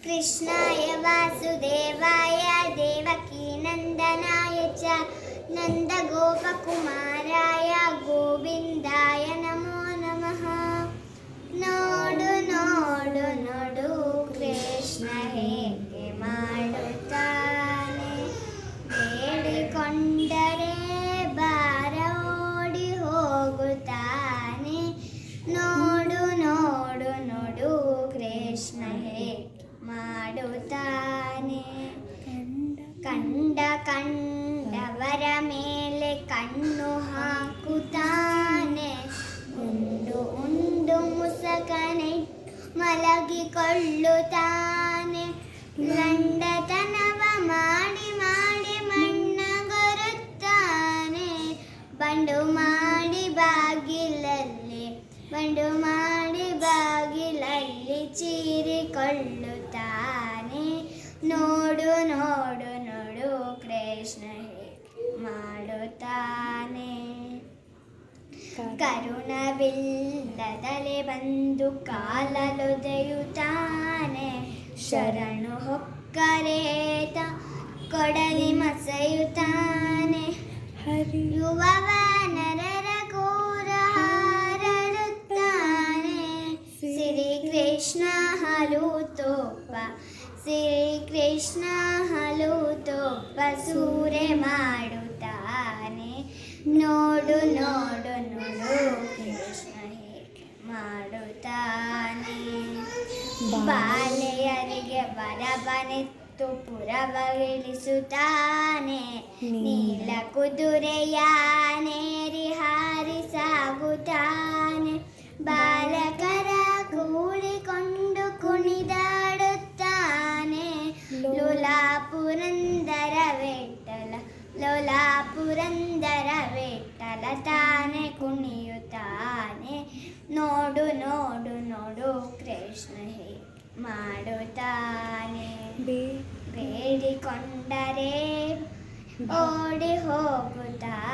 कृष्णाय वासुदेवाय देवकीनन्दनाय च नन्दगोपकुमाराय गोविन्दाय नमो नमः। ನೋಡು ನೋಡು ನೋಡು ಕೃಷ್ಣ ಹೇಗೆ ಮಾಡುತ್ತಾನೆ, ಬೇಡಿಕೊಂಡರೆ ಭಾರ ಓಡಿ ಹೋಗುತ್ತಾನೆ. ನೋಡು ನೋಡು ನೋಡು ಕೃಷ್ಣ ಹೇಗೆ ಮಾಡುತ್ತಾನೆ. ಕಂಡವರ ಮೇಲೆ ಕಣ್ಣು ಹಾಕುತ್ತಾನೆ. ಉಂಡು ಮುಸಕನೆ ಮಲಗಿಕೊಳ್ಳುತ್ತಾನೆ. ಲಂಡತನವ ಮಾಡಿ ಮಾಡಿ ಮಣ್ಣಗೊರುತ್ತಾನೆ. ಬಂಡು ಮಾಡಿ ಬಾಗಿಲಲ್ಲಿ ಚೀರಿಕೊಳ್ಳುತ್ತಾನೆ. ನೋಡು ನೋಡು ನೋಡು ಕೃಷ್ಣ ಹೇಗೆ ಮಾಡುತ್ತಾನೆ. ಕರುಣವಿಲ್ಲದಲೆ ಬಂದು ಕಾಲಲೊದೆಯುತ್ತಾನೆ. ಶರಣು ಹೊಕ್ಕರೇತ ಕೊಡಲಿ ಮಸೆಯುತ್ತಾನೆ. ಹರಿಯುವವ ನರರ ಕೂರ ಹಾರಡುತ್ತಾನೆ. ಶ್ರೀಕೃಷ್ಣ ಹಲು ತೋಪ ಸೂರೆ ಮಾಡುತ್ತಾನೆ. ನೋಡು ನೋಡು ನೋಡು ಕೃಷ್ಣ ಹೇಗೆ ಮಾಡುತ್ತಾನೆ. ಬಾಲೆಯರಿಗೆ ಬರಬನೆತ್ತು ಪುರವಗಿಳಿಸುತ್ತಾನೆ. ನೀಲ ಕುದುರೆಯಾನೇರಿ ಹಾರಿಸಾಗುತ್ತಾನೆ. ಬಾಲಕರ ಕೂಡಿಕೊಂಡು ಕುಣಿದಾಡುತ್ತಾನೆ. ಲೋಲಾಪುರಂದರ ವಿಠಲ ತಾನೆ ಕುಣಿಯುತ್ತಾನೆ. ನೋಡು ನೋಡು ನೋಡು ಕೃಷ್ಣ ಹೇಗೆ ಮಾಡುತ್ತಾನೆ. ಬೇಡಿಕೊಂಡರೆ ಓಡಿ ಹೋಗುತ್ತಾನೆ.